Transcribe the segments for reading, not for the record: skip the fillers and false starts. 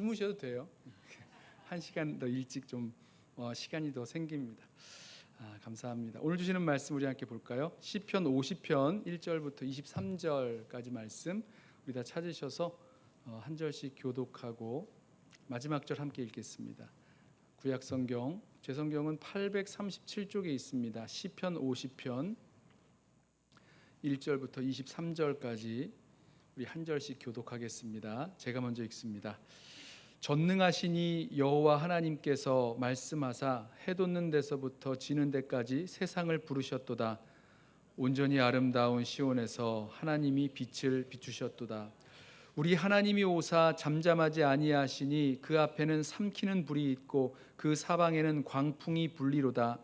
주무셔도 돼요. 1시간 더 일찍 좀 시간이 더 생깁니다. 감사합니다. 오늘 주시는 말씀 우리 함께 볼까요? 시편 50편 1절부터 23절까지 말씀 우리 다 찾으셔서 한 절씩 교독하고 마지막 절 함께 읽겠습니다. 구약 성경, 제 성경은 837쪽에 있습니다. 시편 50편 1절부터 23절까지 우리 한 절씩 교독하겠습니다. 제가 먼저 읽습니다. 전능하시니 여호와 하나님께서 말씀하사 해 돋는 데서부터 지는 데까지 세상을 부르셨도다. 온전히 아름다운 시온에서 하나님이 빛을 비추셨도다. 우리 하나님이 오사 잠잠하지 아니하시니 그 앞에는 삼키는 불이 있고 그 사방에는 광풍이 불리로다.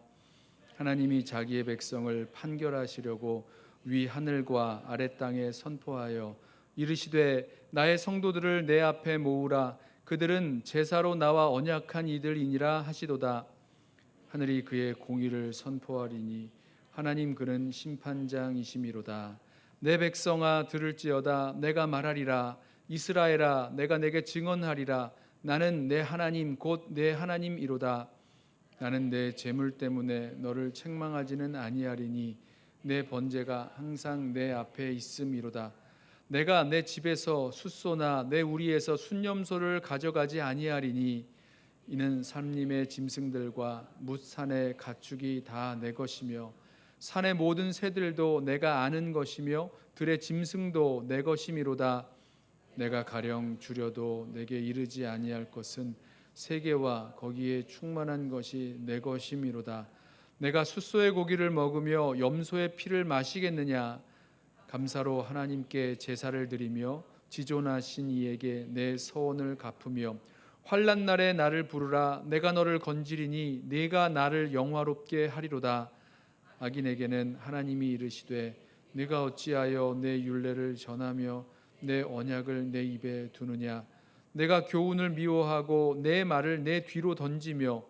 하나님이 자기의 백성을 판결하시려고 위 하늘과 아래 땅에 선포하여 이르시되 나의 성도들을 내 앞에 모으라. 그들은 제사로 나와 언약한 이들이니라 하시도다. 하늘이 그의 공의를 선포하리니 하나님 그는 심판장이시미로다. 내 백성아 들을지어다. 내가 말하리라. 이스라엘아 내가 내게 증언하리라. 나는 내 하나님 곧 내 하나님이로다. 나는 내 재물 때문에 너를 책망하지는 아니하리니 내 번제가 항상 내 앞에 있음이로다. 내가 내 집에서 숫소나 내 우리에서 순념소를 가져가지 아니하리니 이는 산림의 짐승들과 뭇산의 가축이 다 내 것이며 산의 모든 새들도 내가 아는 것이며 들의 짐승도 내 것이미로다. 내가 가령 줄여도 내게 이르지 아니할 것은 세계와 거기에 충만한 것이 내 것이미로다. 내가 숫소의 고기를 먹으며 염소의 피를 마시겠느냐. 감사로 하나님께 제사를 드리며 지존하신 이에게 내 서원을 갚으며 환난 날에 나를 부르라. 내가 너를 건지리니 네가 나를 영화롭게 하리로다. 악인에게는 하나님이 이르시되 네가 어찌하여 내 율례를 전하며 내 언약을 내 입에 두느냐. 내가 교훈을 미워하고 내 말을 내 뒤로 던지며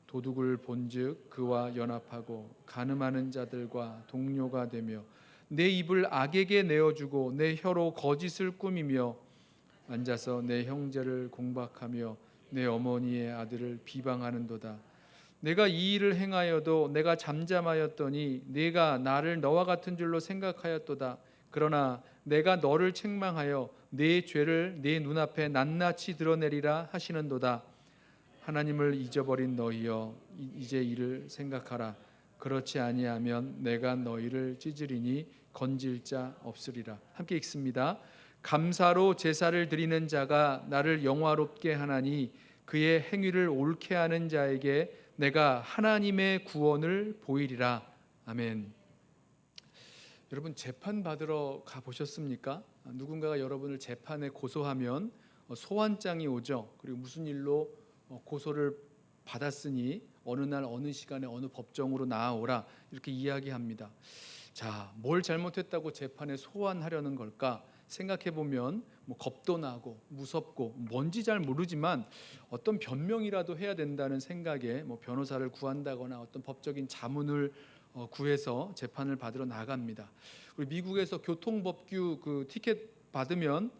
도둑을 본즉 그와 연합하고 간음하는 자들과 동료가 되며 내 입을 악에게 내어주고 내 혀로 거짓을 꾸미며 앉아서 내 형제를 공박하며 내 어머니의 아들을 비방하는도다. 내가 이 일을 행하여도 내가 잠잠하였더니 네가 나를 너와 같은 줄로 생각하였도다. 그러나 내가 너를 책망하여 네 죄를 네 눈앞에 낱낱이 드러내리라 하시는도다. 하나님을 잊어버린 너희여 이제 이를 생각하라. 그렇지 아니하면 내가 너희를 찢으리니 건질 자 없으리라. 함께 읽습니다. 감사로 제사를 드리는 자가 나를 영화롭게 하나니 그의 행위를 옳게 하는 자에게 내가 하나님의 구원을 보이리라. 아멘. 여러분 재판 받으러 가 보셨습니까? 누군가가 여러분을 재판에 고소하면 소환장이 오죠. 그리고 무슨 일로 고소를 받았으니 어느 날 어느 시간에 어느 법정으로 나아오라 이렇게 이야기합니다. 자, 뭘 잘못했다고 재판에 소환하려는 걸까? 생각해보면 겁도 나고 무섭고 뭔지 잘 모르지만 어떤 변명이라도 해야 된다는 생각에 변호사를 구한다거나 어떤 법적인 자문을 구해서 재판을 받으러 나갑니다. 그리고 미국에서 교통법규 그 티켓 받으면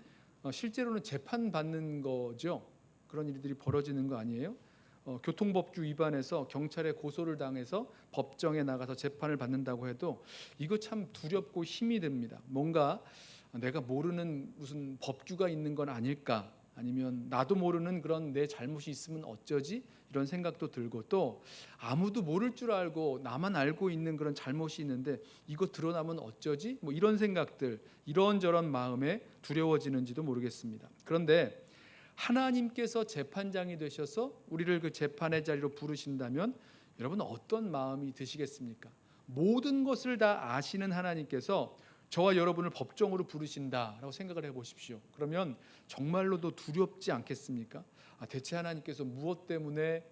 실제로는 재판 받는 거죠. 그런 일들이 벌어지는 거 아니에요? 교통법규 위반해서 경찰에 고소를 당해서 법정에 나가서 재판을 받는다고 해도 이거 참 두렵고 힘이 듭니다. 뭔가 내가 모르는 무슨 법규가 있는 건 아닐까, 아니면 나도 모르는 그런 내 잘못이 있으면 어쩌지? 이런 생각도 들고, 또 아무도 모를 줄 알고 나만 알고 있는 그런 잘못이 있는데 이거 드러나면 어쩌지? 이런 생각들, 이런저런 마음에 두려워지는지도 모르겠습니다. 그런데 하나님께서 재판장이 되셔서 우리를 그 재판의 자리로 부르신다면 여러분 어떤 마음이 드시겠습니까? 모든 것을 다 아시는 하나님께서 저와 여러분을 법정으로 부르신다라고 생각을 해보십시오. 그러면 정말로도 두렵지 않겠습니까? 대체 하나님께서 무엇 때문에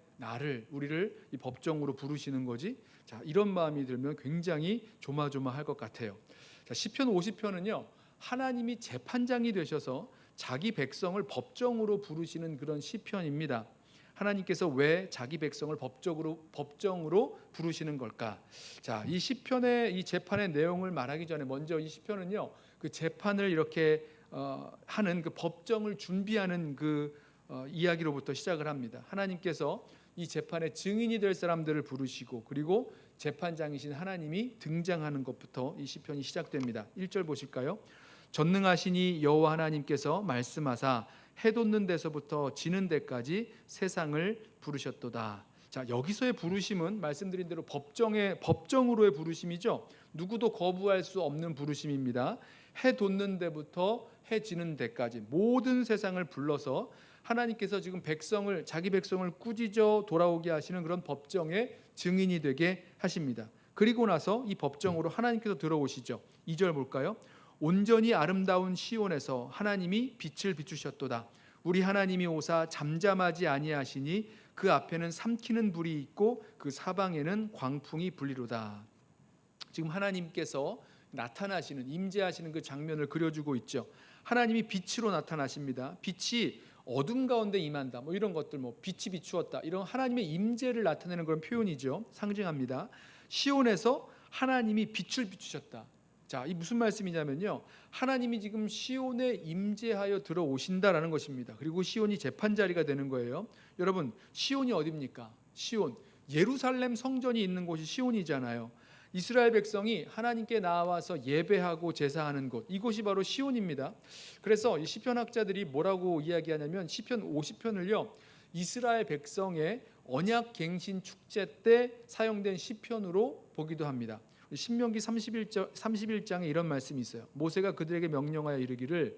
우리를 이 법정으로 부르시는 거지? 자, 이런 마음이 들면 굉장히 조마조마할 것 같아요. 자, 시편 50편은요 하나님이 재판장이 되셔서 자기 백성을 법정으로 부르시는 그런 시편입니다. 하나님께서 왜 자기 백성을 법정으로 부르시는 걸까? 자, 이 시편의 이 재판의 내용을 말하기 전에 먼저 이 시편은요 그 재판을 이렇게 하는 그 법정을 준비하는 그 이야기로부터 시작을 합니다. 하나님께서 이 재판의 증인이 될 사람들을 부르시고 그리고 재판장이신 하나님이 등장하는 것부터 이 시편이 시작됩니다. 1절 보실까요? 전능하시니 여호와 하나님께서 말씀하사 해 돋는 데서부터 지는 데까지 세상을 부르셨도다. 자, 여기서의 부르심은 말씀드린 대로 법정으로의 부르심이죠. 누구도 거부할 수 없는 부르심입니다. 해 돋는 데부터 해 지는 데까지 모든 세상을 불러서 하나님께서 지금 자기 백성을 꾸짖어 돌아오게 하시는 그런 법정의 증인이 되게 하십니다. 그리고 나서 이 법정으로 하나님께서 들어오시죠. 2절 볼까요? 온전히 아름다운 시온에서 하나님이 빛을 비추셨도다. 우리 하나님이 오사 잠잠하지 아니하시니 그 앞에는 삼키는 불이 있고 그 사방에는 광풍이 불리로다. 지금 하나님께서 나타나시는, 임재하시는 그 장면을 그려주고 있죠. 하나님이 빛으로 나타나십니다. 빛이 어둠 가운데 임한다, 이런 것들, 빛이 비추었다, 이런 하나님의 임재를 나타내는 그런 표현이죠. 상징합니다. 시온에서 하나님이 빛을 비추셨다. 자, 이 무슨 말씀이냐면요, 하나님이 지금 시온에 임재하여 들어오신다라는 것입니다. 그리고 시온이 재판 자리가 되는 거예요. 여러분, 시온이 어디입니까? 시온, 예루살렘 성전이 있는 곳이 시온이잖아요. 이스라엘 백성이 하나님께 나와서 예배하고 제사하는 곳, 이곳이 바로 시온입니다. 그래서 이 시편학자들이 뭐라고 이야기하냐면 시편 50편을요 이스라엘 백성의 언약 갱신 축제 때 사용된 시편으로 보기도 합니다. 신명기 31장에 이런 말씀이 있어요. 모세가 그들에게 명령하여 이르기를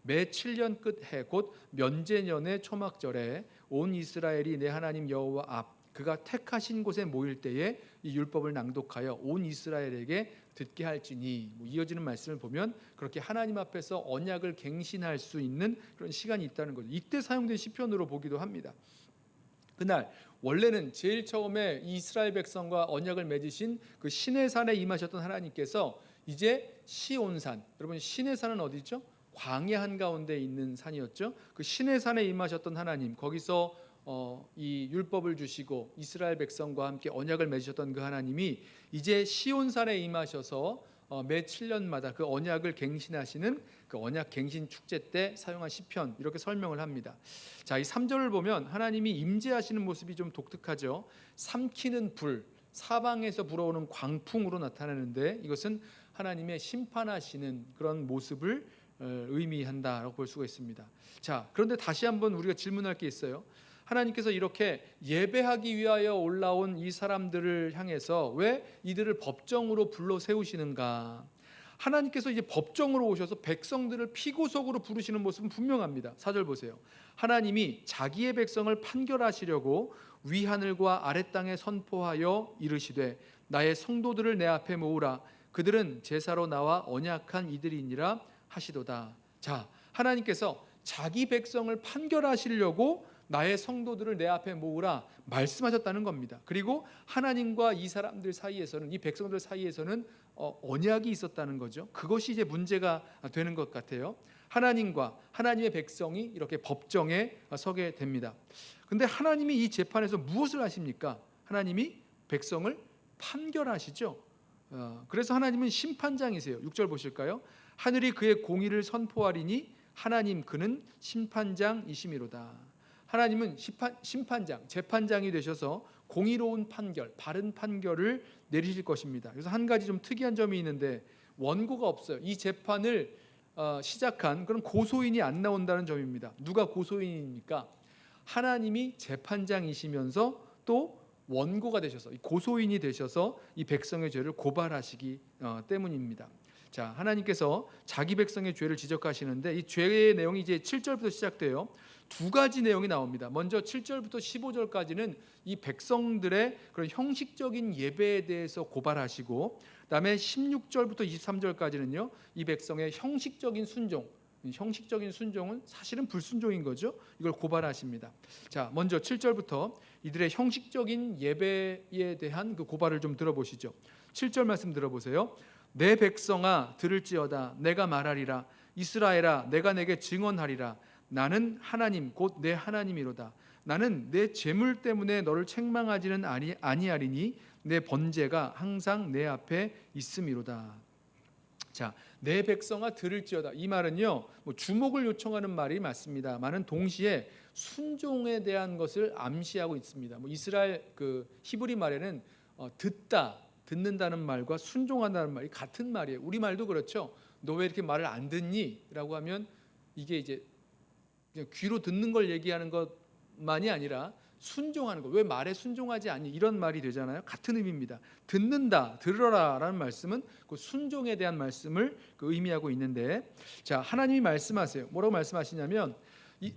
매 7년 끝해 곧 면제년의 초막절에 온 이스라엘이 내 하나님 여호와 앞 그가 택하신 곳에 모일 때에 이 율법을 낭독하여 온 이스라엘에게 듣게 할지니, 이어지는 말씀을 보면 그렇게 하나님 앞에서 언약을 갱신할 수 있는 그런 시간이 있다는 거죠. 이때 사용된 시편으로 보기도 합니다. 그날 원래는 제일 처음에 이스라엘 백성과 언약을 맺으신 그 시내산에 임하셨던 하나님께서 이제 시온산, 여러분 시내산은 어디죠? 광야 한가운데 있는 산이었죠. 그 시내산에 임하셨던 하나님, 거기서 이 율법을 주시고 이스라엘 백성과 함께 언약을 맺으셨던 그 하나님이 이제 시온산에 임하셔서 매 7년마다 그 언약을 갱신하시는 그 언약 갱신 축제 때 사용한 시편, 이렇게 설명을 합니다. 자, 이 3절을 보면 하나님이 임재하시는 모습이 좀 독특하죠. 삼키는 불, 사방에서 불어오는 광풍으로 나타나는데 이것은 하나님의 심판하시는 그런 모습을 의미한다라고 볼 수가 있습니다. 자, 그런데 다시 한번 우리가 질문할 게 있어요. 하나님께서 이렇게 예배하기 위하여 올라온 이 사람들을 향해서 왜 이들을 법정으로 불러 세우시는가? 하나님께서 이제 법정으로 오셔서 백성들을 피고속으로 부르시는 모습은 분명합니다. 4절 보세요. 하나님이 자기의 백성을 판결하시려고 위하늘과 아랫 땅에 선포하여 이르시되 나의 성도들을 내 앞에 모으라. 그들은 제사로 나와 언약한 이들이니라 하시도다. 자, 하나님께서 자기 백성을 판결하시려고 나의 성도들을 내 앞에 모으라 말씀하셨다는 겁니다. 그리고 하나님과 이 사람들 사이에서는, 이 백성들 사이에서는 언약이 있었다는 거죠. 그것이 이제 문제가 되는 것 같아요. 하나님과 하나님의 백성이 이렇게 법정에 서게 됩니다. 근데 하나님이 이 재판에서 무엇을 하십니까? 하나님이 백성을 판결하시죠. 그래서 하나님은 심판장이세요. 6절 보실까요? 하늘이 그의 공의를 선포하리니 하나님 그는 심판장이심이로다. 하나님은 심판장, 재판장이 되셔서 공의로운 판결, 바른 판결을 내리실 것입니다. 그래서 한 가지 좀 특이한 점이 있는데 원고가 없어요. 이 재판을 시작한 그런 고소인이 안 나온다는 점입니다. 누가 고소인입니까? 하나님이 재판장이시면서 또 원고가 되셔서, 고소인이 되셔서 이 백성의 죄를 고발하시기 때문입니다. 자, 하나님께서 자기 백성의 죄를 지적하시는데 이 죄의 내용이 이제 7절부터 시작돼요. 두 가지 내용이 나옵니다. 먼저 7절부터 15절까지는 이 백성들의 그런 형식적인 예배에 대해서 고발하시고, 그다음에 16절부터 23절까지는요 이 백성의 형식적인 순종, 형식적인 순종은 사실은 불순종인 거죠. 이걸 고발하십니다. 자, 먼저 7절부터 이들의 형식적인 예배에 대한 그 고발을 좀 들어보시죠. 7절 말씀 들어보세요. 내 백성아 들을지어다. 내가 말하리라. 이스라엘아 내가 내게 증언하리라. 나는 하나님 곧 내 하나님이로다. 나는 내 재물 때문에 너를 책망하지는 아니하리니 내 번제가 항상 내 앞에 있음이로다. 자, 내 백성아 들을지어다. 이 말은요, 뭐 주목을 요청하는 말이 맞습니다만은 동시에 순종에 대한 것을 암시하고 있습니다. 뭐 이스라엘 그 히브리 말에는 듣는다는 말과 순종한다는 말이 같은 말이에요. 우리 말도 그렇죠. 너 왜 이렇게 말을 안 듣니?라고 하면 이게 이제 그냥 귀로 듣는 걸 얘기하는 것만이 아니라 순종하는 거. 왜 말에 순종하지 않니? 이런 말이 되잖아요. 같은 의미입니다. 듣는다, 들어라라는 말씀은 그 순종에 대한 말씀을 의미하고 있는데, 자, 하나님이 말씀하세요. 뭐라고 말씀하시냐면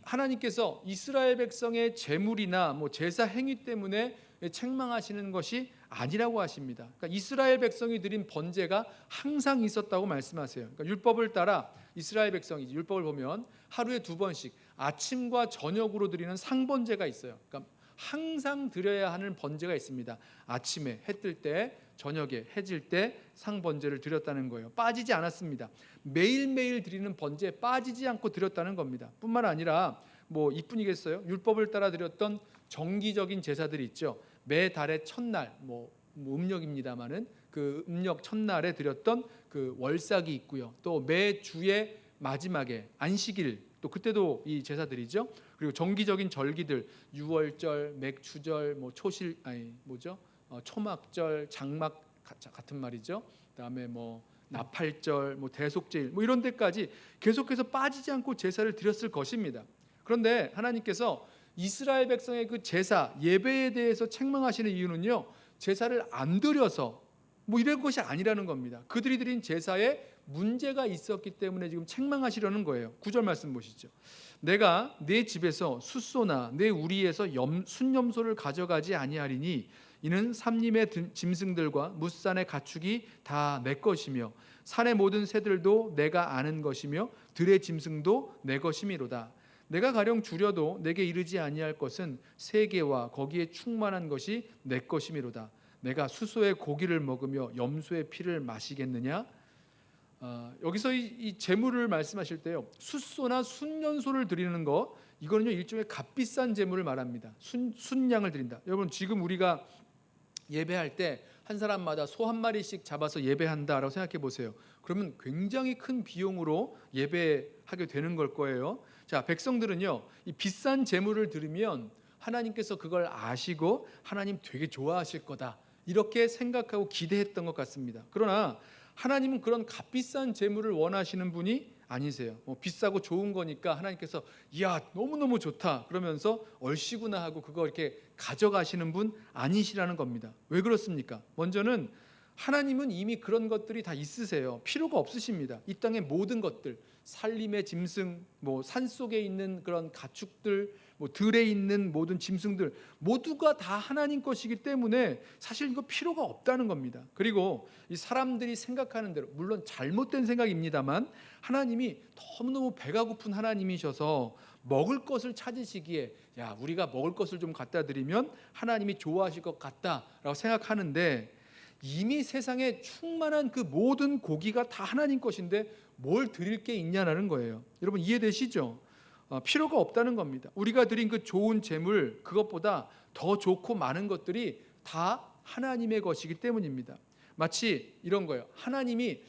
하나님께서 이스라엘 백성의 제물이나 뭐 제사 행위 때문에 책망하시는 것이 아니라고 하십니다. 그러니까 이스라엘 백성이 드린 번제가 항상 있었다고 말씀하세요. 그러니까 율법을 따라 이스라엘 백성이 율법을 보면 하루에 2번씩 아침과 저녁으로 드리는 상번제가 있어요. 그러니까 항상 드려야 하는 번제가 있습니다. 아침에 해 뜰 때, 저녁에 해질 때 상번제를 드렸다는 거예요. 빠지지 않았습니다. 매일매일 드리는 번제에 빠지지 않고 드렸다는 겁니다. 뿐만 아니라 뭐 이뿐이겠어요? 율법을 따라 드렸던 정기적인 제사들이 있죠. 매 달의 첫날, 뭐 음력입니다만은 그 음력 첫날에 드렸던 그 월삭이 있고요. 또 매 주의 마지막에 안식일, 또 그때도 이 제사들이죠. 그리고 정기적인 절기들, 유월절, 맥추절, 뭐 초막절, 장막 같은 말이죠. 그다음에 뭐 나팔절, 뭐 대속제일, 뭐 이런 데까지 계속해서 빠지지 않고 제사를 드렸을 것입니다. 그런데 하나님께서 이스라엘 백성의 그 제사, 예배에 대해서 책망하시는 이유는요, 제사를 안 드려서 뭐 이런 것이 아니라는 겁니다. 그들이 드린 제사에 문제가 있었기 때문에 지금 책망하시려는 거예요. 9절 말씀 보시죠. 내가 내 집에서 숫소나 내 우리에서 순염소를 가져가지 아니하리니 이는 삼림의 짐승들과 뭇산의 가축이 다 내 것이며 산의 모든 새들도 내가 아는 것이며 들의 짐승도 내 것이미로다. 내가 가령 줄여도 내게 이르지 아니할 것은 세계와 거기에 충만한 것이 내 것이미로다. 내가 숫소의 고기를 먹으며 염소의 피를 마시겠느냐? 여기서 이 제물을 말씀하실 때요, 숫소나 순년소를 드리는 거, 이거는요 일종의 값비싼 제물을 말합니다. 순양을 드린다. 여러분, 지금 우리가 예배할 때 한 사람마다 소 한 마리씩 잡아서 예배한다라고 생각해 보세요. 그러면 굉장히 큰 비용으로 예배하게 되는 걸 거예요. 자, 백성들은요 이 비싼 제물을 드리면 하나님께서 그걸 아시고 하나님 되게 좋아하실 거다, 이렇게 생각하고 기대했던 것 같습니다. 그러나 하나님은 그런 값비싼 제물을 원하시는 분이 아니세요. 뭐 비싸고 좋은 거니까 하나님께서 이야 너무너무 좋다 그러면서 얼씨구나 하고 그거 이렇게 가져가시는 분 아니시라는 겁니다. 왜 그렇습니까? 먼저는 하나님은 이미 그런 것들이 다 있으세요. 필요가 없으십니다. 이 땅의 모든 것들, 산림의 짐승, 뭐 산속에 있는 그런 가축들, 뭐 들에 있는 모든 짐승들 모두가 다 하나님 것이기 때문에 사실 이거 필요가 없다는 겁니다. 그리고 이 사람들이 생각하는 대로, 물론 잘못된 생각입니다만, 하나님이 너무너무 배가 고픈 하나님이셔서 먹을 것을 찾으시기에 야 우리가 먹을 것을 좀 갖다 드리면 하나님이 좋아하실 것 같다라고 생각하는데, 이미 세상에 충만한 그 모든 고기가 다 하나님 것인데 뭘 드릴 게 있냐는 거예요. 여러분 이해되시죠? 필요가 없다는 겁니다. 우리가 드린 그 좋은 재물, 그것보다 더 좋고 많은 것들이 다 하나님의 것이기 때문입니다. 마치 이런 거예요. 하나님이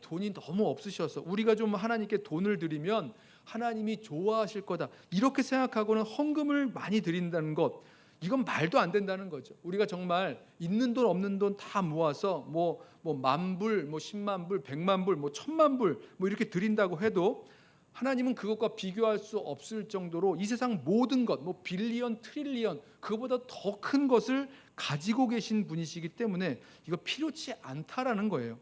돈이 너무 없으셔서 우리가 좀 하나님께 돈을 드리면 하나님이 좋아하실 거다, 이렇게 생각하고는 헌금을 많이 드린다는 것, 이건 말도 안 된다는 거죠. 우리가 정말 있는 돈 없는 돈 다 모아서 뭐 10,000불, 뭐 100,000불, 100,000불, 뭐 1,000,000불 뭐 이렇게 드린다고 해도 하나님은 그것과 비교할 수 없을 정도로 이 세상 모든 것, 뭐 빌리언, 트릴리언, 그거보다 더 큰 것을 가지고 계신 분이시기 때문에 이거 필요치 않다라는 거예요.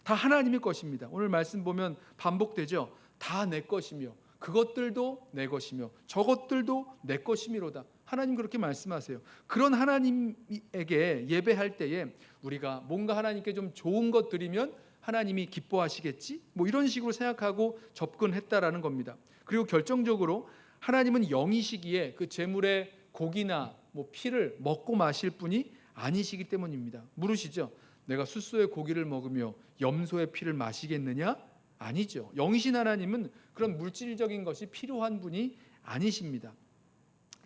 다 하나님의 것입니다. 오늘 말씀 보면 반복되죠. 다 내 것이며 그것들도 내 것이며 저것들도 내 것이미로다. 하나님 그렇게 말씀하세요. 그런 하나님에게 예배할 때에 우리가 뭔가 하나님께 좀 좋은 것 드리면 하나님이 기뻐하시겠지? 뭐 이런 식으로 생각하고 접근했다라는 겁니다. 그리고 결정적으로 하나님은 영이시기에 그 제물의 고기나 뭐 피를 먹고 마실 분이 아니시기 때문입니다. 물으시죠. 내가 숫소의 고기를 먹으며 염소의 피를 마시겠느냐? 아니죠. 영이신 하나님은 그런 물질적인 것이 필요한 분이 아니십니다.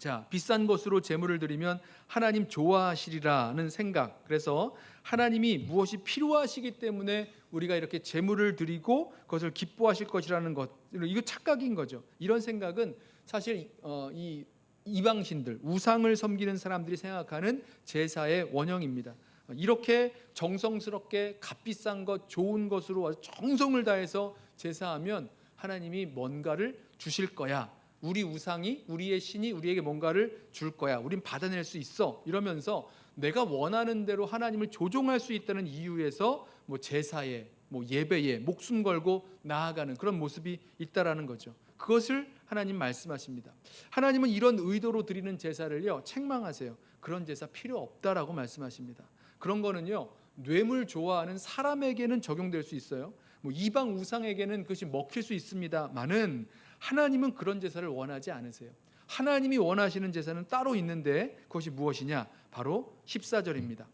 자, 비싼 것으로 제물을 드리면 하나님 좋아하시리라는 생각. 그래서 하나님이 무엇이 필요하시기 때문에 우리가 이렇게 제물을 드리고 그것을 기뻐하실 것이라는 것, 이거 착각인 거죠. 이런 생각은 사실 이 이방신들, 우상을 섬기는 사람들이 생각하는 제사의 원형입니다. 이렇게 정성스럽게 값비싼 것, 좋은 것으로 아주 정성을 다해서 제사하면 하나님이 뭔가를 주실 거야. 우리 우상이, 우리의 신이 우리에게 뭔가를 줄 거야. 우린 받아낼 수 있어. 이러면서 내가 원하는 대로 하나님을 조종할 수 있다는 이유에서 제사에, 예배에 목숨 걸고 나아가는 그런 모습이 있다라는 거죠. 그것을 하나님 말씀하십니다. 하나님은 이런 의도로 드리는 제사를요, 책망하세요. 그런 제사 필요 없다라고 말씀하십니다. 그런 거는요, 뇌물 좋아하는 사람에게는 적용될 수 있어요. 이방 우상에게는 그것이 먹힐 수 있습니다만은 하나님은 그런 제사를 원하지 않으세요. 하나님이 원하시는 제사는 따로 있는데 그것이 무엇이냐? 바로 14절입니다.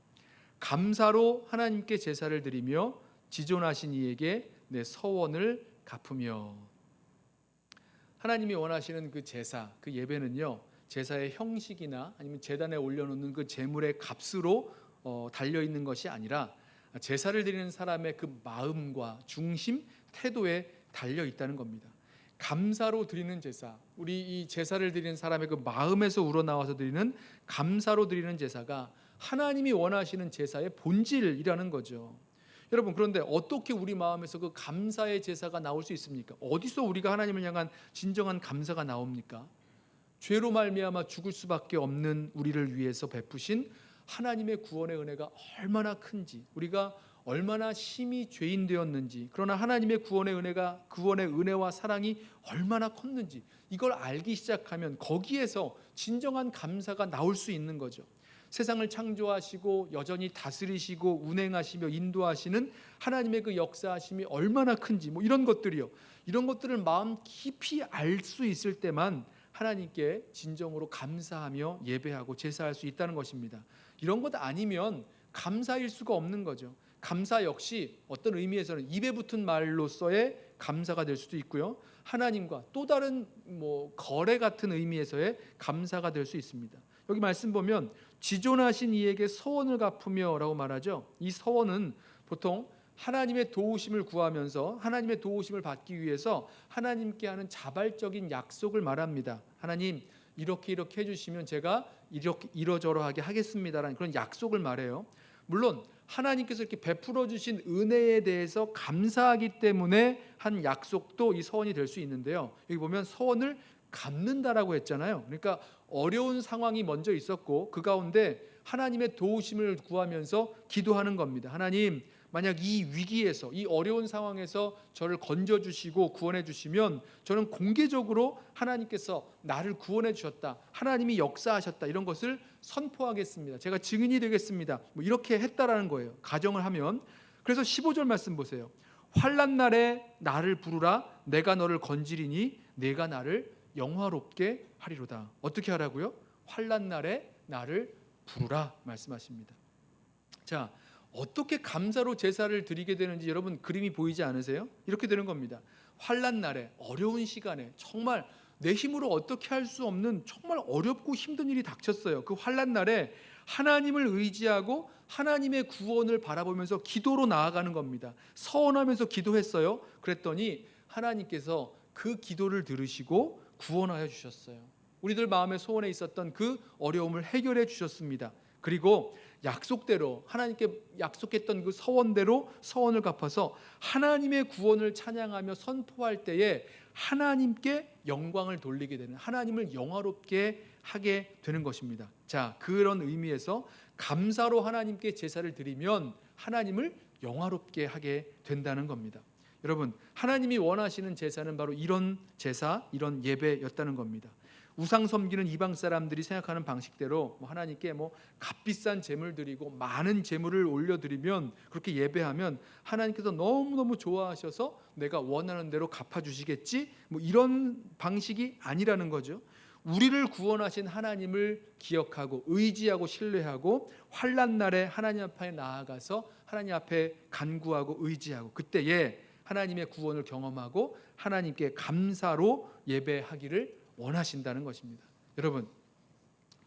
감사로 하나님께 제사를 드리며 지존하신 이에게 내 서원을 갚으며. 하나님이 원하시는 그 제사, 그 예배는요, 제사의 형식이나 아니면 제단에 올려놓는 그 제물의 값으로 달려있는 것이 아니라 제사를 드리는 사람의 그 마음과 중심, 태도에 달려있다는 겁니다. 감사로 드리는 제사, 우리 이 제사를 드리는 사람의 그 마음에서 우러나와서 드리는 감사로 드리는 제사가 하나님이 원하시는 제사의 본질이라는 거죠. 여러분, 그런데 어떻게 우리 마음에서 그 감사의 제사가 나올 수 있습니까? 어디서 우리가 하나님을 향한 진정한 감사가 나옵니까? 죄로 말미암아 죽을 수밖에 없는 우리를 위해서 베푸신 하나님의 구원의 은혜가 얼마나 큰지, 우리가 얼마나 심히 죄인 되었는지, 그러나 하나님의 구원의 은혜와 사랑이 얼마나 컸는지, 이걸 알기 시작하면 거기에서 진정한 감사가 나올 수 있는 거죠. 세상을 창조하시고 여전히 다스리시고 운행하시며 인도하시는 하나님의 그 역사하심이 얼마나 큰지, 이런 것들이요, 이런 것들을 마음 깊이 알 수 있을 때만 하나님께 진정으로 감사하며 예배하고 제사할 수 있다는 것입니다. 이런 것 아니면 감사일 수가 없는 거죠. 감사 역시 어떤 의미에서는 입에 붙은 말로서의 감사가 될 수도 있고요, 하나님과 또 다른 거래 같은 의미에서의 감사가 될 수 있습니다. 여기 말씀 보면 지존하신 이에게 서원을 갚으며 라고 말하죠. 이 서원은 보통 하나님의 도우심을 구하면서 하나님의 도우심을 받기 위해서 하나님께 하는 자발적인 약속을 말합니다. 하나님, 이렇게 해주시면 제가 이러저러하게 하겠습니다라는 그런 약속을 말해요. 물론 하나님께서 이렇게 베풀어 주신 은혜에 대해서 감사하기 때문에 한 약속도 이 서원이 될 수 있는데요, 여기 보면 서원을 갚는다라고 했잖아요. 그러니까 어려운 상황이 먼저 있었고 그 가운데 하나님의 도우심을 구하면서 기도하는 겁니다. 하나님, 만약 이 위기에서, 이 어려운 상황에서 저를 건져주시고 구원해 주시면 저는 공개적으로 하나님께서 나를 구원해 주셨다, 하나님이 역사하셨다, 이런 것을 선포하겠습니다. 제가 증인이 되겠습니다. 이렇게 했다라는 거예요, 가정을 하면. 그래서 15절 말씀 보세요. 환난 날에 나를 부르라. 내가 너를 건지리니 내가 나를 영화롭게 하리로다. 어떻게 하라고요? 환난 날에 나를 부르라 말씀하십니다. 자, 어떻게 감사로 제사를 드리게 되는지 여러분 그림이 보이지 않으세요? 이렇게 되는 겁니다. 환난 날에, 어려운 시간에, 정말 내 힘으로 어떻게 할 수 없는 정말 어렵고 힘든 일이 닥쳤어요. 그 환난 날에 하나님을 의지하고 하나님의 구원을 바라보면서 기도로 나아가는 겁니다. 서원하면서 기도했어요. 그랬더니 하나님께서 그 기도를 들으시고 구원하여 주셨어요. 우리들 마음의 소원에 있었던 그 어려움을 해결해 주셨습니다. 그리고 약속대로, 하나님께 약속했던 그 서원대로 서원을 갚아서 하나님의 구원을 찬양하며 선포할 때에 하나님께 영광을 돌리게 되는, 하나님을 영화롭게 하게 되는 것입니다. 자, 그런 의미에서 감사로 하나님께 제사를 드리면 하나님을 영화롭게 하게 된다는 겁니다. 여러분, 하나님이 원하시는 제사는 바로 이런 제사, 이런 예배였다는 겁니다. 우상 섬기는 이방 사람들이 생각하는 방식대로 하나님께 값비싼 제물 드리고 많은 제물을 올려드리면, 그렇게 예배하면 하나님께서 너무너무 좋아하셔서 내가 원하는 대로 갚아주시겠지, 이런 방식이 아니라는 거죠. 우리를 구원하신 하나님을 기억하고 의지하고 신뢰하고 환난 날에 하나님 앞에 나아가서 하나님 앞에 간구하고 의지하고, 그때에 하나님의 구원을 경험하고 하나님께 감사로 예배하기를 원하신다는 것입니다. 여러분,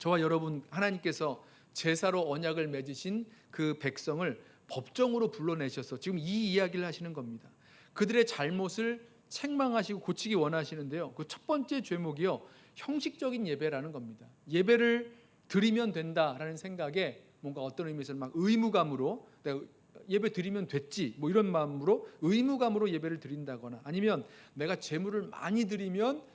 저와 여러분, 하나님께서 제사로 언약을 맺으신 그 백성을 법정으로 불러내셔서 지금 이 이야기를 하시는 겁니다. 그들의 잘못을 책망하시고 고치기 원하시는데요, 그 첫 번째 죄목이요, 형식적인 예배라는 겁니다. 예배를 드리면 된다라는 생각에 뭔가 어떤 의미에서 막 의무감으로 내가 예배 드리면 됐지 뭐 이런 마음으로 의무감으로 예배를 드린다거나, 아니면 내가 제물을 많이 드리면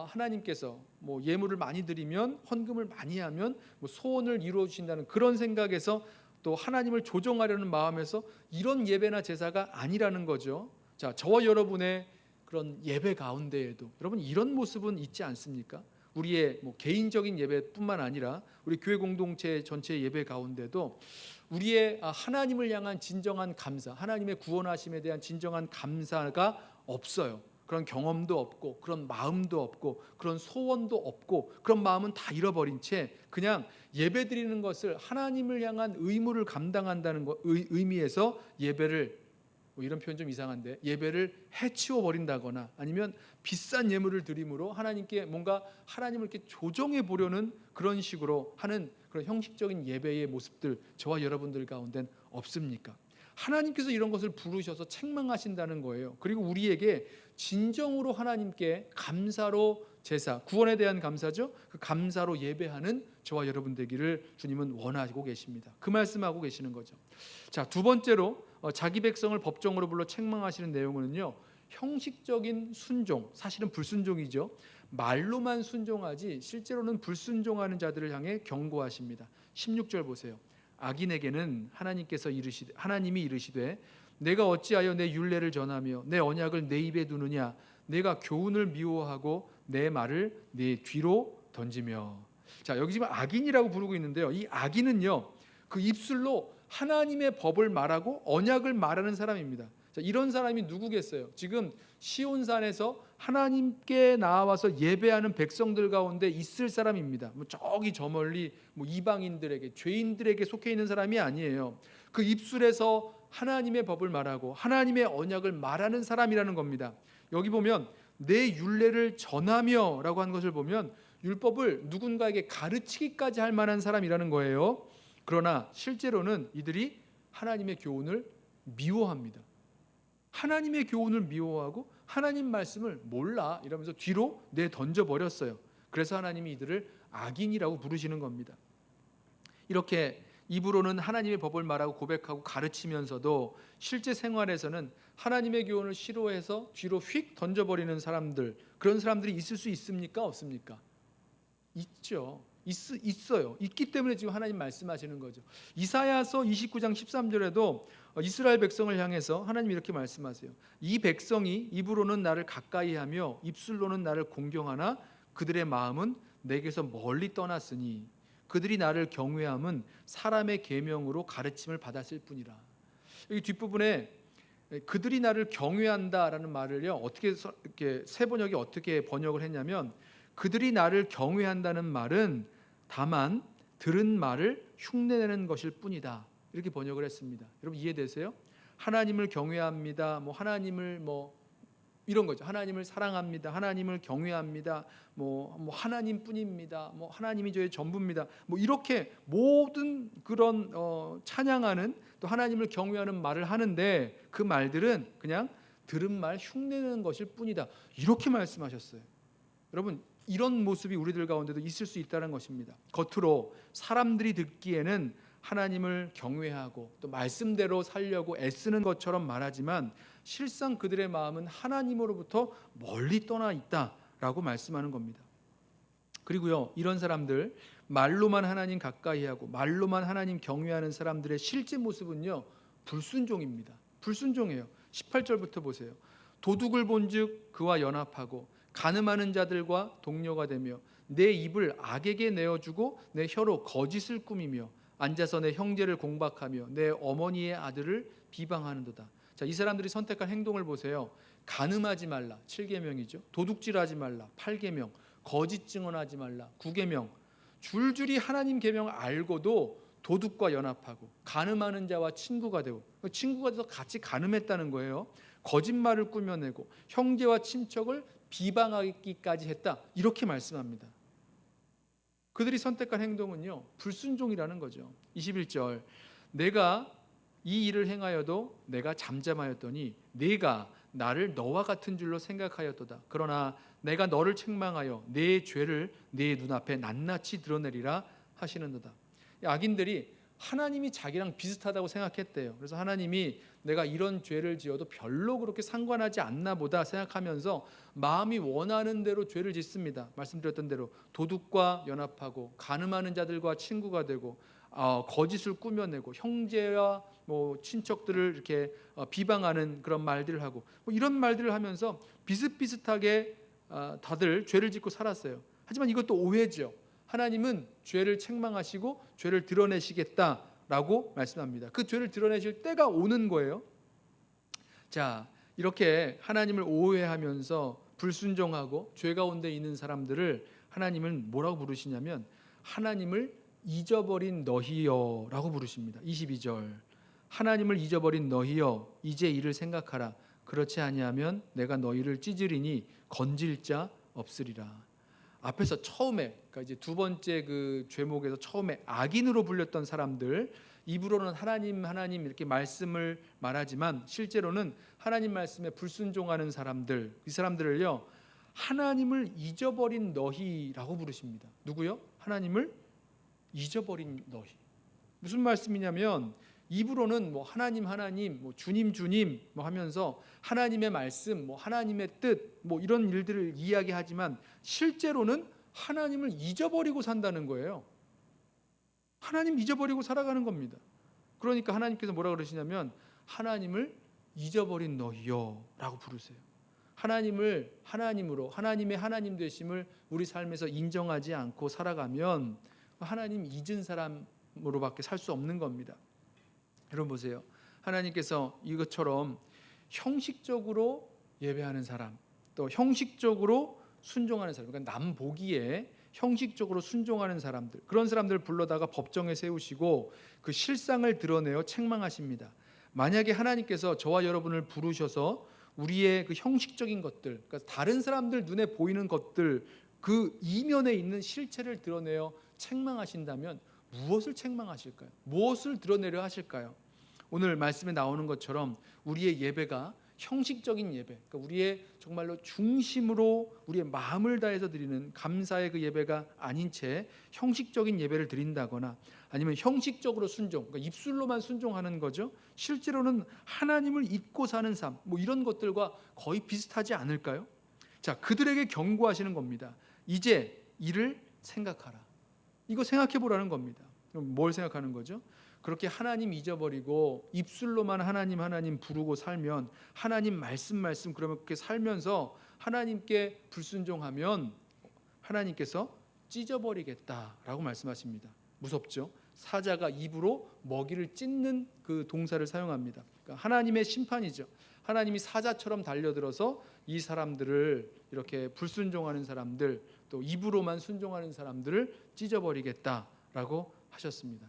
하나님께서 뭐 예물을 많이 드리면, 헌금을 많이 하면 뭐 소원을 이루어 주신다는 그런 생각에서 또 하나님을 조종하려는 마음에서 이런 예배나 제사가 아니라는 거죠. 자, 저와 여러분의 그런 예배 가운데에도 여러분 이런 모습은 있지 않습니까? 우리의 뭐 개인적인 예배뿐만 아니라 우리 교회 공동체 전체 예배 가운데도 우리의 하나님을 향한 진정한 감사, 하나님의 구원하심에 대한 진정한 감사가 없어요. 그런 경험도 없고 그런 마음도 없고 그런 소원도 없고 그런 마음은 다 잃어버린 채 그냥 예배드리는 것을 하나님을 향한 의무를 감당한다는 의미에서 예배를, 뭐 이런 표현 좀 이상한데, 예배를 해치워 버린다거나 아니면 비싼 예물을 드림으로 하나님께 뭔가 하나님을 이렇게 조정해 보려는 그런 식으로 하는 그런 형식적인 예배의 모습들 저와 여러분들 가운데는 없습니까? 하나님께서 이런 것을 부르셔서 책망하신다는 거예요. 그리고 우리에게 진정으로 하나님께 감사로 제사, 구원에 대한 감사죠, 그 감사로 예배하는 저와 여러분 되기를 주님은 원하고 계십니다. 그 말씀하고 계시는 거죠. 자, 두 번째로 자기 백성을 법정으로 불러 책망하시는 내용은요, 형식적인 순종, 사실은 불순종이죠. 말로만 순종하지 실제로는 불순종하는 자들을 향해 경고하십니다. 16절 보세요. 악인에게는 하나님이 이르시되 내가 어찌하여 내 율례를 전하며 내 언약을 내 입에 두느냐, 내가 교훈을 미워하고 내 말을 내 뒤로 던지며. 자, 여기 지금 악인이라고 부르고 있는데요, 이 악인은요, 그 입술로 하나님의 법을 말하고 언약을 말하는 사람입니다. 자, 이런 사람이 누구겠어요? 지금 시온산에서 하나님께 나와서 예배하는 백성들 가운데 있을 사람입니다. 뭐 저기 저 멀리 뭐 이방인들에게, 죄인들에게 속해 있는 사람이 아니에요. 그 입술에서 하나님의 법을 말하고 하나님의 언약을 말하는 사람이라는 겁니다. 여기 보면 내 율례를 전하며 라고 하는 것을 보면 율법을 누군가에게 가르치기까지 할 만한 사람이라는 거예요. 그러나 실제로는 이들이 하나님의 교훈을 미워합니다. 하나님의 교훈을 미워하고 하나님 말씀을 몰라 이러면서 뒤로 내던져 버렸어요. 그래서 하나님이 이들을 악인이라고 부르시는 겁니다. 이렇게 입으로는 하나님의 법을 말하고 고백하고 가르치면서도 실제 생활에서는 하나님의 교훈을 싫어해서 뒤로 휙 던져버리는 사람들, 그런 사람들이 있을 수 있습니까? 없습니까? 있죠. 있어요. 있기 때문에 지금 하나님 말씀하시는 거죠. 이사야서 29장 13절에도 이스라엘 백성을 향해서 하나님이 이렇게 말씀하세요. 이 백성이 입으로는 나를 가까이하며 입술로는 나를 공경하나 그들의 마음은 내게서 멀리 떠났으니 그들이 나를 경외함은 사람의 계명으로 가르침을 받았을 뿐이라. 여기 뒷부분에 그들이 나를 경외한다라는 말을요, 어떻게 이렇게 세 번역이 어떻게 번역을 했냐면, 그들이 나를 경외한다는 말은 다만 들은 말을 흉내내는 것일 뿐이다, 이렇게 번역을 했습니다. 여러분 이해되세요? 하나님을 경외합니다, 뭐 하나님을 뭐 이런 거죠. 하나님을 사랑합니다, 하나님을 경외합니다, 뭐 하나님뿐입니다, 뭐 하나님이 저의 전부입니다, 뭐 이렇게 모든 그런 찬양하는, 또 하나님을 경외하는 말을 하는데 그 말들은 그냥 들은 말 흉내내는 것일 뿐이다, 이렇게 말씀하셨어요. 여러분 이런 모습이 우리들 가운데도 있을 수 있다는 것입니다. 겉으로 사람들이 듣기에는 하나님을 경외하고 또 말씀대로 살려고 애쓰는 것처럼 말하지만 실상 그들의 마음은 하나님으로부터 멀리 떠나 있다라고 말씀하는 겁니다. 그리고요, 이런 사람들, 말로만 하나님 가까이하고 말로만 하나님 경외하는 사람들의 실제 모습은요, 불순종입니다. 불순종이에요. 18절부터 보세요. 도둑을 본즉 그와 연합하고 간음하는 자들과 동료가 되며 내 입을 악에게 내어주고 내 혀로 거짓을 꾸미며 앉아서 내 형제를 공박하며 내 어머니의 아들을 비방하는도다. 자, 이 사람들이 선택한 행동을 보세요. 간음하지 말라 7계명이죠. 도둑질하지 말라 8계명, 거짓 증언하지 말라 9계명. 줄줄이 하나님 계명을 알고도 도둑과 연합하고 간음하는 자와 친구가 되고, 친구가 돼서 같이 간음했다는 거예요. 거짓말을 꾸며내고 형제와 친척을 비방하기까지 했다, 이렇게 말씀합니다. 그들이 선택한 행동은요, 불순종이라는 거죠. 21절, 내가 이 일을 행하여도 내가 잠잠하였더니 네가 나를 너와 같은 줄로 생각하였도다. 그러나 내가 너를 책망하여 내 죄를 네 눈앞에 낱낱이 드러내리라 하시는도다. 악인들이 하나님이 자기랑 비슷하다고 생각했대요. 그래서 하나님이 내가 이런 죄를 지어도 별로 그렇게 상관하지 않나 보다 생각하면서 마음이 원하는 대로 죄를 짓습니다. 말씀드렸던 대로 도둑과 연합하고 간음하는 자들과 친구가 되고 거짓을 꾸며내고 형제와 친척들을 이렇게 비방하는 그런 말들을 하고 이런 말들을 하면서 비슷비슷하게 다들 죄를 짓고 살았어요. 하지만 이것도 오해죠. 하나님은 죄를 책망하시고 죄를 드러내시겠다라고 말씀합니다. 그 죄를 드러내실 때가 오는 거예요. 자, 이렇게 하나님을 오해하면서 불순종하고 죄 가운데 있는 사람들을 하나님은 뭐라고 부르시냐면 하나님을 잊어버린 너희여라고 부르십니다. 22절, 하나님을 잊어버린 너희여 이제 이를 생각하라. 그렇지 아니하면 내가 너희를 찢으리니 건질 자 없으리라. 앞에서 처음에, 그러니까 이제 두 번째 그 죄목에서 처음에 악인으로 불렸던 사람들, 입으로는 하나님 이렇게 말씀을 말하지만 실제로는 하나님 말씀에 불순종하는 사람들, 이 사람들을요 하나님을 잊어버린 너희라고 부르십니다. 누구요? 하나님을 잊어버린 너희. 무슨 말씀이냐면 입으로는 하나님 주님 하면서 하나님의 말씀 하나님의 뜻 이런 일들을 이야기하지만 실제로는 하나님을 잊어버리고 산다는 거예요. 하나님 잊어버리고 살아가는 겁니다. 그러니까 하나님께서 뭐라 그러시냐면 하나님을 잊어버린 너희여라고 부르세요. 하나님을 하나님으로 하나님의 하나님 되심을 우리 삶에서 인정하지 않고 살아가면 하나님 잊은 사람으로밖에 살 수 없는 겁니다. 여러분 보세요. 하나님께서 이것처럼 형식적으로 예배하는 사람, 또 형식적으로 순종하는 사람, 그러니까 남 보기에 형식적으로 순종하는 사람들, 그런 사람들을 불러다가 법정에 세우시고 그 실상을 드러내어 책망하십니다. 만약에 하나님께서 저와 여러분을 부르셔서 우리의 그 형식적인 것들, 그러니까 다른 사람들 눈에 보이는 것들, 그 이면에 있는 실체를 드러내어 책망하신다면 무엇을 책망하실까요? 무엇을 드러내려 하실까요? 오늘 말씀에 나오는 것처럼 우리의 예배가 형식적인 예배, 그러니까 우리의 정말로 중심으로 우리의 마음을 다해서 드리는 감사의 그 예배가 아닌 채 형식적인 예배를 드린다거나 아니면 형식적으로 순종, 그러니까 입술로만 순종하는 거죠. 실제로는 하나님을 잊고 사는 삶, 이런 것들과 거의 비슷하지 않을까요? 자, 그들에게 경고하시는 겁니다. 이제 이를 생각하라. 이거 생각해 보라는 겁니다. 그럼 뭘 생각하는 거죠? 그렇게 하나님 잊어버리고 입술로만 하나님 부르고 살면 하나님 말씀 그러면 그렇게 살면서 하나님께 불순종하면 하나님께서 찢어버리겠다라고 말씀하십니다. 무섭죠? 사자가 입으로 먹이를 찢는 그 동사를 사용합니다. 그러니까 하나님의 심판이죠. 하나님이 사자처럼 달려들어서 이 사람들을 이렇게 불순종하는 사람들, 또 입으로만 순종하는 사람들을 찢어버리겠다라고 하셨습니다.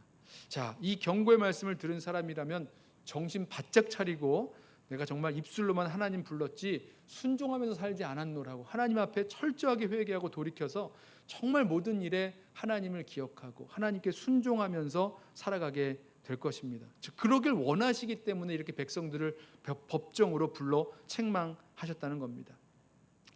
자, 이 경고의 말씀을 들은 사람이라면 정신 바짝 차리고 내가 정말 입술로만 하나님 불렀지 순종하면서 살지 않았노라고 하나님 앞에 철저하게 회개하고 돌이켜서 정말 모든 일에 하나님을 기억하고 하나님께 순종하면서 살아가게 될 것입니다. 즉 그러길 원하시기 때문에 이렇게 백성들을 법정으로 불러 책망하셨다는 겁니다.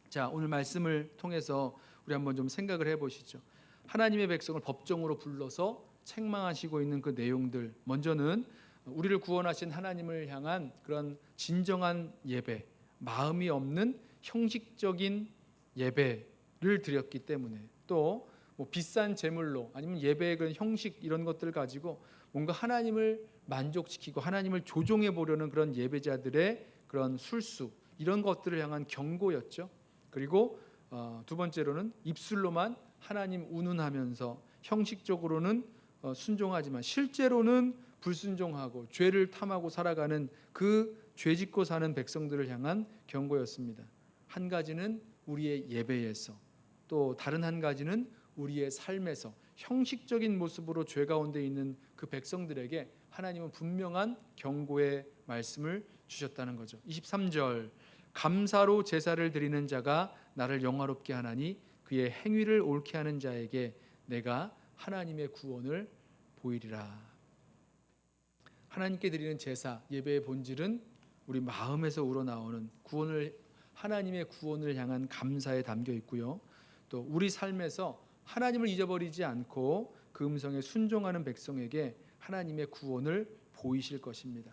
자, 오늘 말씀을 통해서 우리 한번 좀 생각을 해보시죠. 하나님의 백성을 법정으로 불러서 책망하시고 있는 그 내용들, 먼저는 우리를 구원하신 하나님을 향한 그런 진정한 예배, 마음이 없는 형식적인 예배를 드렸기 때문에, 또 비싼 제물로 아니면 예배의 그런 형식 이런 것들을 가지고 뭔가 하나님을 만족시키고 하나님을 조종해 보려는 그런 예배자들의 그런 술수, 이런 것들을 향한 경고였죠. 그리고 두 번째로는 입술로만 하나님 운운하면서 형식적으로는 순종하지만 실제로는 불순종하고 죄를 탐하고 살아가는 그 죄짓고 사는 백성들을 향한 경고였습니다. 한 가지는 우리의 예배에서, 또 다른 한 가지는 우리의 삶에서 형식적인 모습으로 죄 가운데 있는 그 백성들에게 하나님은 분명한 경고의 말씀을 주셨다는 거죠. 23절, 감사로 제사를 드리는 자가 나를 영화롭게 하나니 그의 행위를 옳게 하는 자에게 내가 하나님의 구원을 보이리라. 하나님께 드리는 제사, 예배의 본질은 우리 마음에서 우러나오는 하나님의 구원을 향한 감사에 담겨 있고요. 또 우리 삶에서 하나님을 잊어버리지 않고 그 음성에 순종하는 백성에게 하나님의 구원을 보이실 것입니다.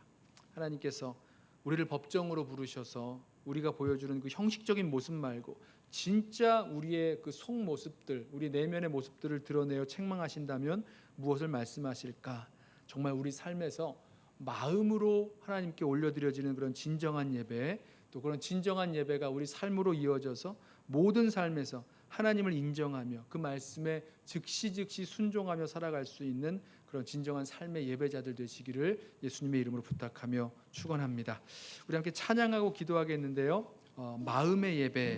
하나님께서 우리를 법정으로 부르셔서 우리가 보여주는 그 형식적인 모습 말고 진짜 우리의 그 속모습들, 우리 내면의 모습들을 드러내어 책망하신다면 무엇을 말씀하실까? 정말 우리 삶에서 마음으로 하나님께 올려드려지는 그런 진정한 예배, 또 그런 진정한 예배가 우리 삶으로 이어져서 모든 삶에서 하나님을 인정하며 그 말씀에 즉시 순종하며 살아갈 수 있는 그런 진정한 삶의 예배자들 되시기를 예수님의 이름으로 부탁하며 축원합니다. 우리 함께 찬양하고 기도하겠는데요. 마음의 예배